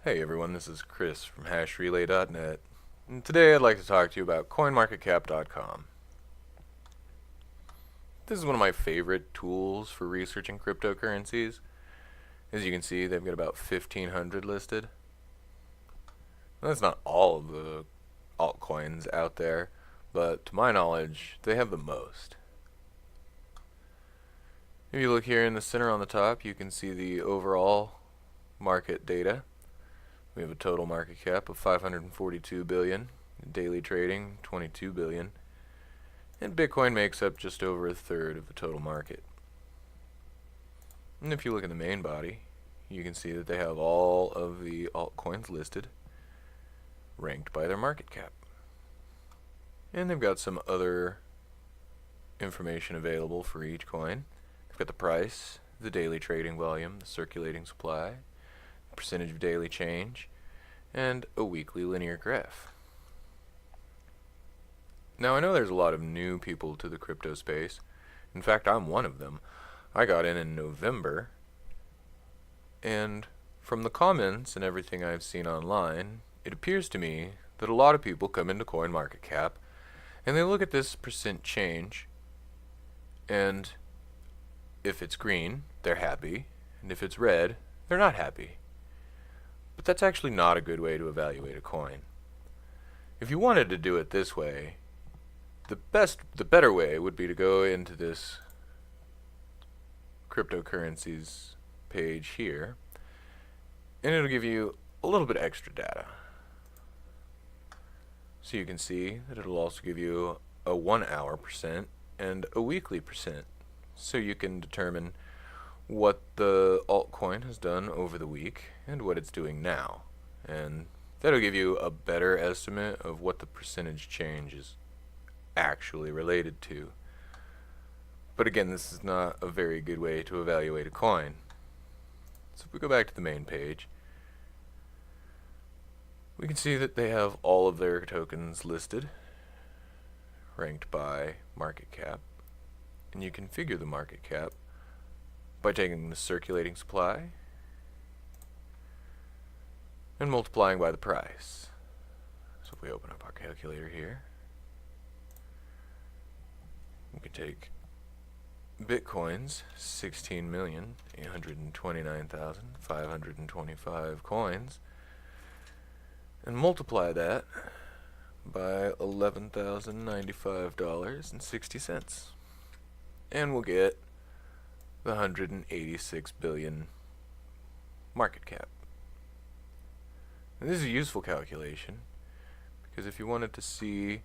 Hey everyone, this is Chris from HashRelay.net, and today I'd like to talk to you about CoinMarketCap.com. This is one of my favorite tools for researching cryptocurrencies. As you can see, they've got about 1,500 listed. Now, that's not all of the altcoins out there, but to my knowledge, they have the most. If you look here in the center on the top, you can see the overall market data. We have a total market cap of 542 billion, daily trading 22 billion, and Bitcoin makes up just over a third of the total market. And if you look in the main body, you can see that they have all of the altcoins listed, ranked by their market cap. And they've got some other information available for each coin. They've got the price, the daily trading volume, the circulating supply, percentage of daily change, and a weekly linear graph. Now I know there's a lot of new people to the crypto space. In fact, I'm one of them. I got in November, and from the comments and everything I've seen online, it appears to me that a lot of people come into CoinMarketCap and they look at this percent change, and if it's green, they're happy, and if it's red, they're not happy. But that's actually not a good way to evaluate a coin. If you wanted to do it this way, the better way would be to go into this cryptocurrencies page here, and it'll give you a little bit extra data. So you can see that it'll also give you a 1 hour percent and a weekly percent, so you can determine what the altcoin has done over the week and what it's doing now, and that'll give you a better estimate of what the percentage change is actually related to. But again, this is not a very good way to evaluate a coin. So if we go back to the main page, we can see that they have all of their tokens listed, ranked by market cap, and you configure the market cap by taking the circulating supply and multiplying by the price. So if we open up our calculator here, we can take Bitcoin's 16,829,525 coins and multiply that by $11,095.60, and we'll get the 186 billion market cap. And this is a useful calculation because if you wanted to see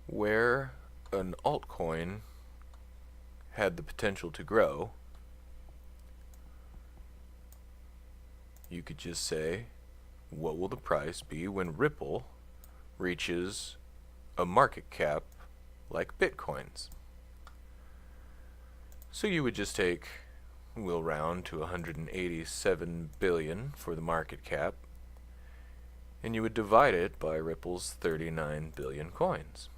where an altcoin had the potential to grow, you could just say, what will the price be when Ripple reaches a market cap like Bitcoin's? So you would just take, we'll round to 187 billion for the market cap, and you would divide it by Ripple's 39 billion coins.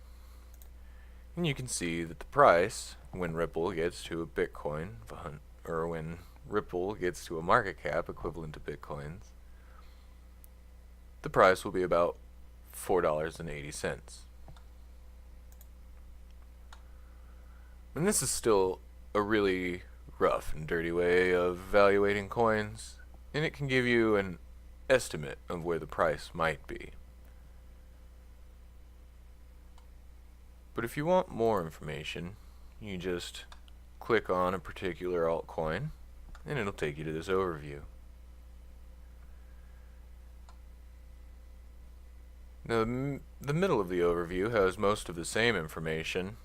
And you can see that the price, when Ripple gets to a Bitcoin, or when Ripple gets to a market cap equivalent to Bitcoins, the price will be about $4.80. And this is still a really rough and dirty way of evaluating coins, and it can give you an estimate of where the price might be. But if you want more information, you just click on a particular altcoin and it'll take you to this overview. Now, the middle of the overview has most of the same information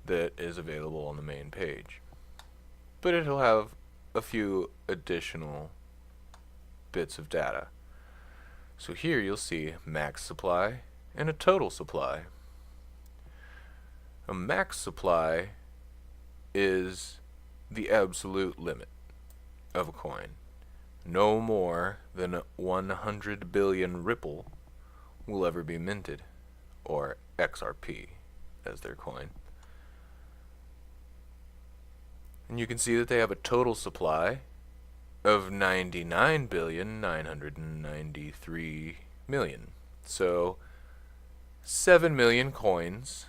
that is available on the main page, but it'll have a few additional bits of data. So here you'll see max supply and a total supply. A max supply is the absolute limit of a coin. No more than 100 billion Ripple will ever be minted, or XRP as their coin. And you can see that they have a total supply of 99,993,000,000. So 7 million coins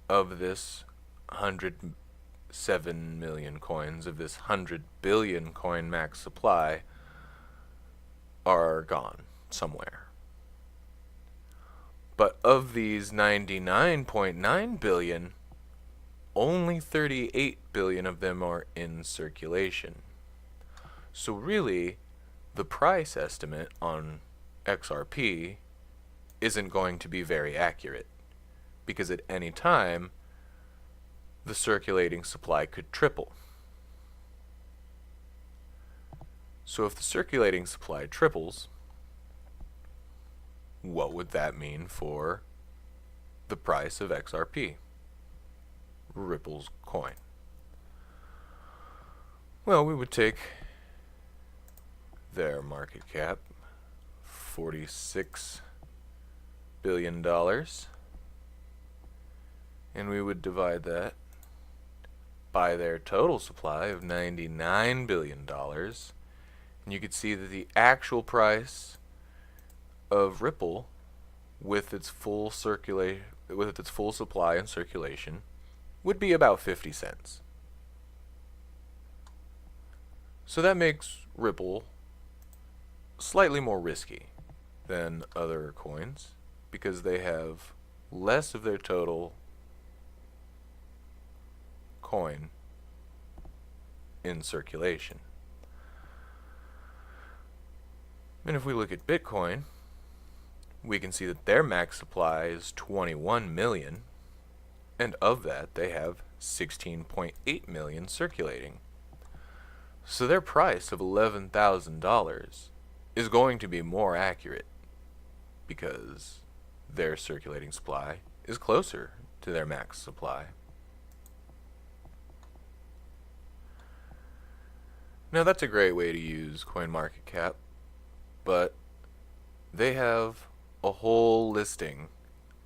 of this 107 million coins of this 100 billion coin max supply are gone somewhere. But of these 99.9 billion, only 38 billion of them are in circulation. So really, the price estimate on XRP isn't going to be very accurate, because at any time, the circulating supply could triple. So if the circulating supply triples, what would that mean for the price of XRP, Ripple's coin? Well, we would take their market cap, $46 billion, and we would divide that by their total supply of $99 billion, and you could see that the actual price of Ripple, with its full supply and circulation, would be about 50 cents. So that makes Ripple slightly more risky than other coins, because they have less of their total coin in circulation. And if we look at Bitcoin, we can see that their max supply is 21 million, and of that they have 16.8 million circulating. So their price of $11,000 is going to be more accurate, because their circulating supply is closer to their max supply. Now that's a great way to use CoinMarketCap, but they have a whole listing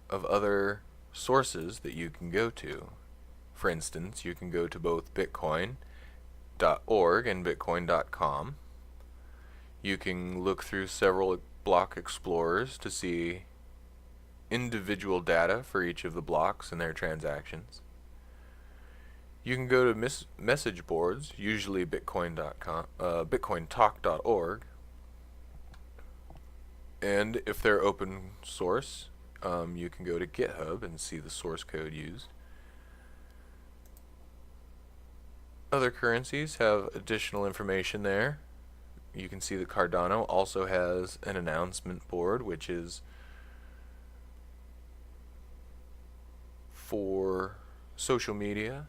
of other sources that you can go to. For instance, you can go to both bitcoin.org and bitcoin.com. You can look through several block explorers to see individual data for each of the blocks and their transactions. You can go to message boards, usually bitcoin.com, bitcointalk.org, and if they're open source, you can go to GitHub and see the source code used. Other currencies have additional information there. You can see that Cardano also has an announcement board, which is for social media.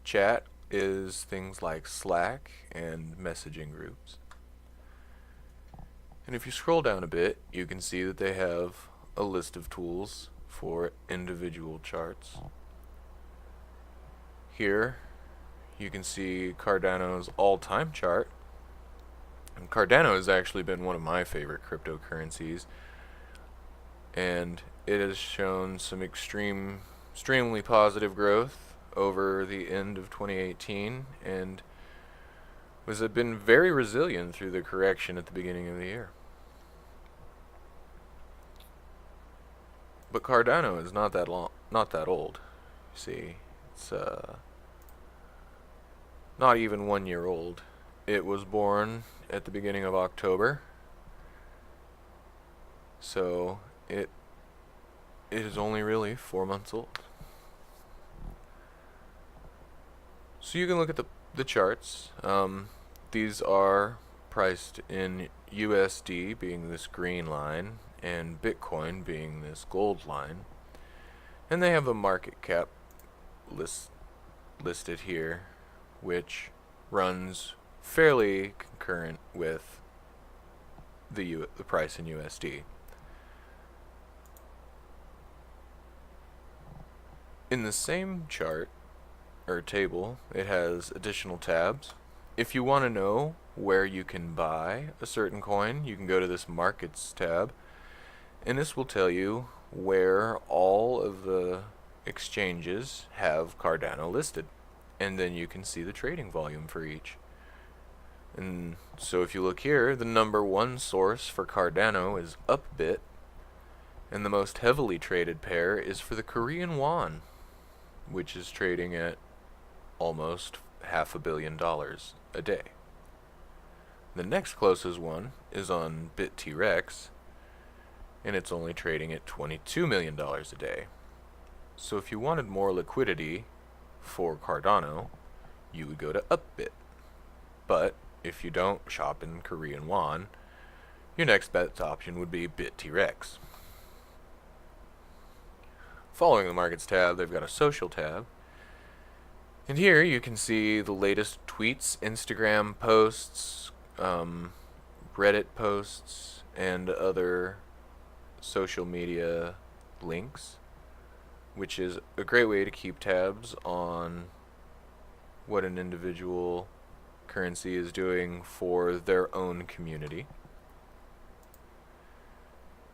Chat is things like Slack and messaging groups. And if you scroll down a bit, you can see that they have a list of tools for individual charts. Here, you can see Cardano's all-time chart. And Cardano has actually been one of my favorite cryptocurrencies, and it has shown some extremely positive growth over the end of 2018, and has been very resilient through the correction at the beginning of the year. But Cardano is not that old. You see, it's not even 1 year old. It was born at the beginning of October, so it is only really 4 months old. So you can look at the charts. These are priced in USD, being this green line, and Bitcoin being this gold line, and they have a market cap listed here, which runs fairly concurrent with the price in USD. In the same chart or table, it has additional tabs. If you want to know where you can buy a certain coin, you can go to this Markets tab, and this will tell you where all of the exchanges have Cardano listed, and then you can see the trading volume for each. And so if you look here, the number one source for Cardano is Upbit, and the most heavily traded pair is for the Korean won, which is trading at almost $500 million a day. The next closest one is on BitTrex, and it's only trading at $22 million a day. So if you wanted more liquidity for Cardano, you would go to Upbit. But if you don't shop in Korean won, your next best option would be BitTrex. Following the Markets tab, they've got a Social tab. And here you can see the latest tweets, Instagram posts, Reddit posts, and other social media links, which is a great way to keep tabs on what an individual currency is doing for their own community.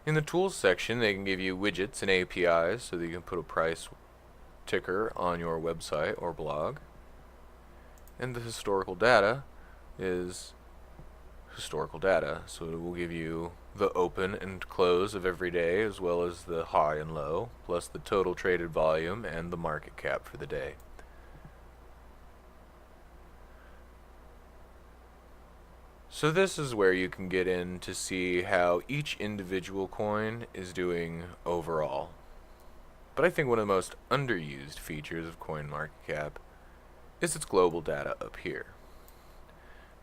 In the tools section, they can give you widgets and APIs so that you can put a price ticker on your website or blog. And the historical data is historical data, so it will give you the open and close of every day, as well as the high and low, plus the total traded volume and the market cap for the day. So this is where you can get in to see how each individual coin is doing overall. But I think one of the most underused features of CoinMarketCap is its global data up here.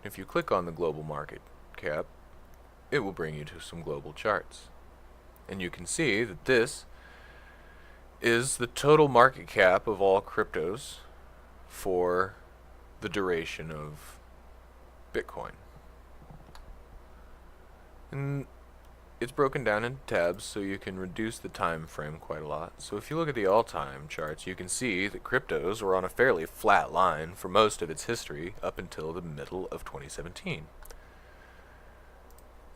If you click on the global market cap, it will bring you to some global charts. And you can see that this is the total market cap of all cryptos for the duration of Bitcoin. And it's broken down into tabs so you can reduce the time frame quite a lot. So if you look at the all-time charts, you can see that cryptos were on a fairly flat line for most of its history up until the middle of 2017.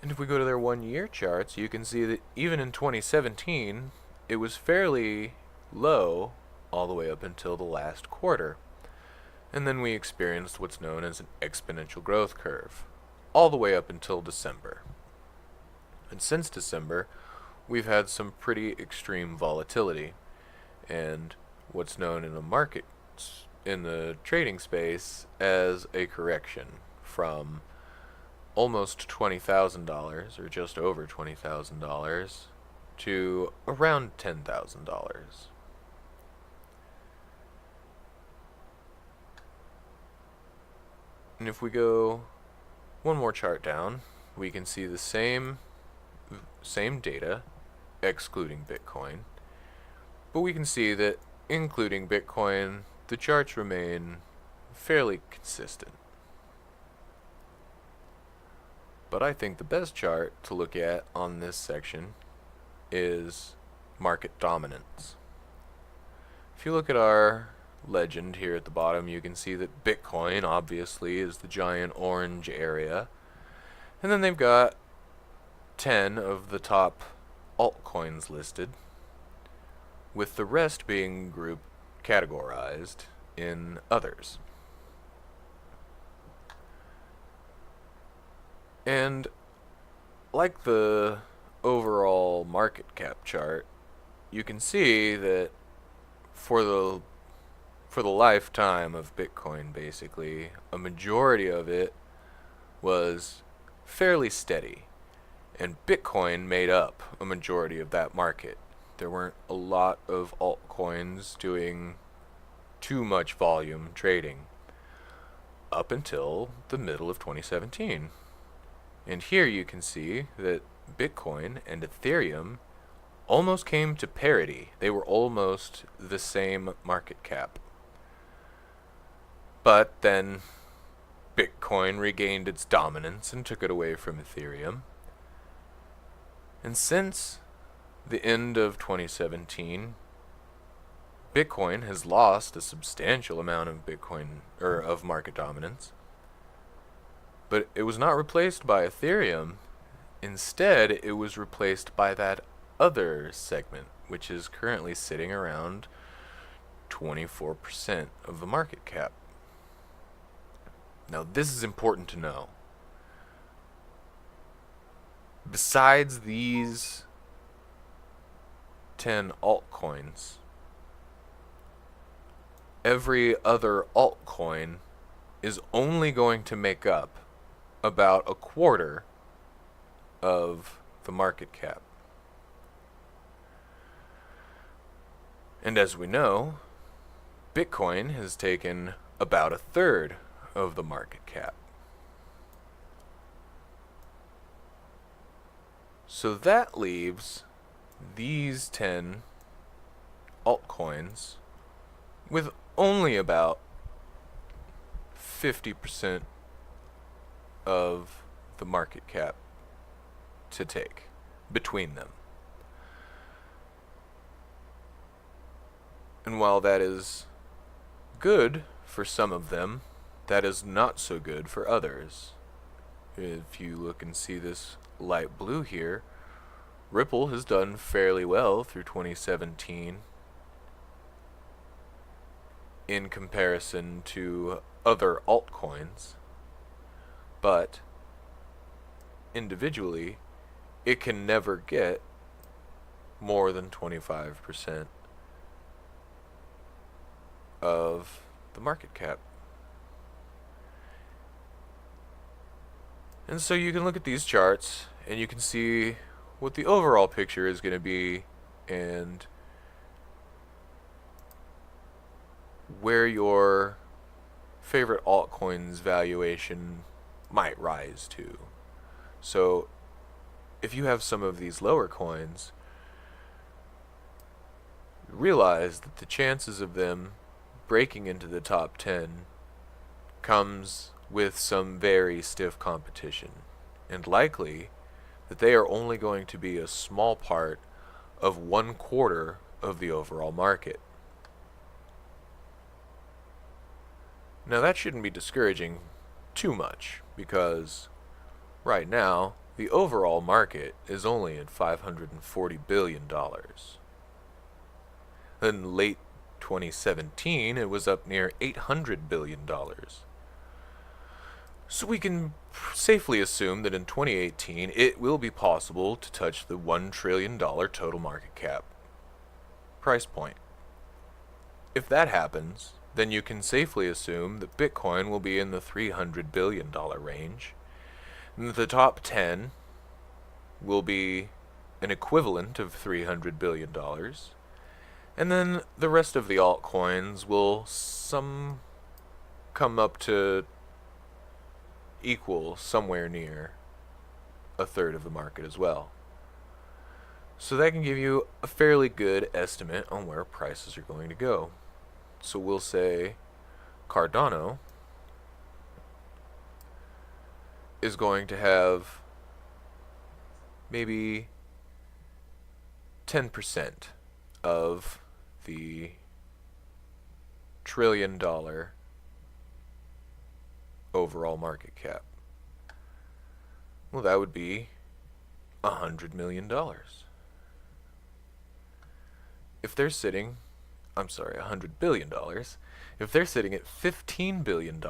And if we go to their 1-year charts, you can see that even in 2017, it was fairly low all the way up until the last quarter. And then we experienced what's known as an exponential growth curve, all the way up until December. And since December, we've had some pretty extreme volatility, and what's known in the market, in the trading space, as a correction from almost $20,000, or just over $20,000, to around $10,000. And if we go one more chart down, we can see the same data, excluding Bitcoin, but we can see that including Bitcoin, the charts remain fairly consistent. But I think the best chart to look at on this section is market dominance. If you look at our legend here at the bottom, you can see that Bitcoin obviously is the giant orange area, and then they've got 10 of the top altcoins listed, with the rest being categorized in others. And like the overall market cap chart, you can see that for the lifetime of Bitcoin, basically, a majority of it was fairly steady. And Bitcoin made up a majority of that market. There weren't a lot of altcoins doing too much volume trading up until the middle of 2017. And here you can see that Bitcoin and Ethereum almost came to parity. They were almost the same market cap. But then Bitcoin regained its dominance and took it away from Ethereum. And since the end of 2017, Bitcoin has lost a substantial amount of of market dominance. But it was not replaced by Ethereum. Instead, it was replaced by that other segment, which is currently sitting around 24% of the market cap. Now, this is important to know. Besides these 10 altcoins, every other altcoin is only going to make up about a quarter of the market cap. And as we know, Bitcoin has taken about a third of the market cap. So that leaves these 10 altcoins with only about 50% of the market cap to take between them. And while that is good for some of them, that is not so good for others. If you look and see this light blue here, Ripple has done fairly well through 2017 in comparison to other altcoins, but individually it can never get more than 25% of the market cap. And so you can look at these charts and you can see what the overall picture is going to be and where your favorite altcoin's valuation might rise to. So if you have some of these lower coins, realize that the chances of them breaking into the top 10 comes with some very stiff competition, and likely that they are only going to be a small part of 1/4 of the overall market. Now that shouldn't be discouraging too much, because right now the overall market is only at $540 billion. In late 2017 it was up near $800 billion. So we can safely assume that in 2018 it will be possible to touch the $1 trillion total market cap price point. If that happens, then you can safely assume that Bitcoin will be in the $300 billion range, and that the top 10 will be an equivalent of $300 billion, and then the rest of the altcoins will come up to equal somewhere near a third of the market as well. So that can give you a fairly good estimate on where prices are going to go. So we'll say Cardano is going to have maybe 10% of the $1 trillion overall market cap. Well, that would be $100 million. If they're sitting, $100 billion. If they're sitting at $15 billion,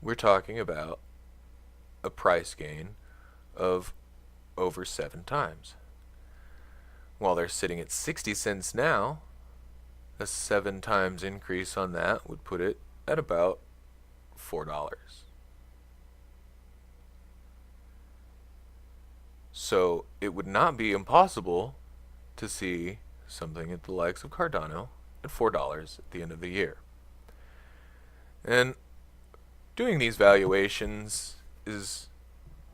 we're talking about a price gain of over 7 times. While they're sitting at 60 cents now, a 7 times increase on that would put it at about $4. So it would not be impossible to see something at the likes of Cardano at $4 at the end of the year. And doing these valuations is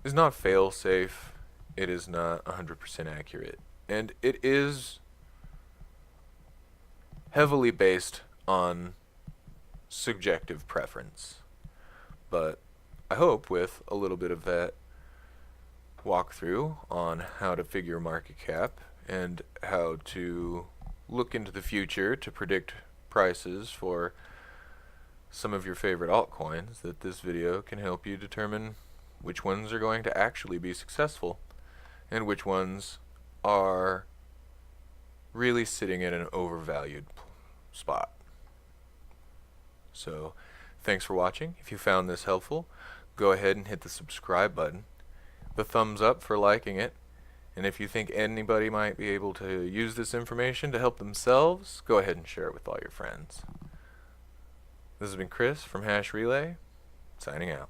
not fail-safe. It is not 100% accurate. And it is heavily based on subjective preference. But I hope with a little bit of that walkthrough on how to figure market cap and how to look into the future to predict prices for some of your favorite altcoins, that this video can help you determine which ones are going to actually be successful and which ones are really sitting at an overvalued spot. So Thanks for watching. If you found this helpful, go ahead and hit the subscribe button, the thumbs up for liking it, and if you think anybody might be able to use this information to help themselves, go ahead and share it with all your friends. This has been Chris from Hash Relay, signing out.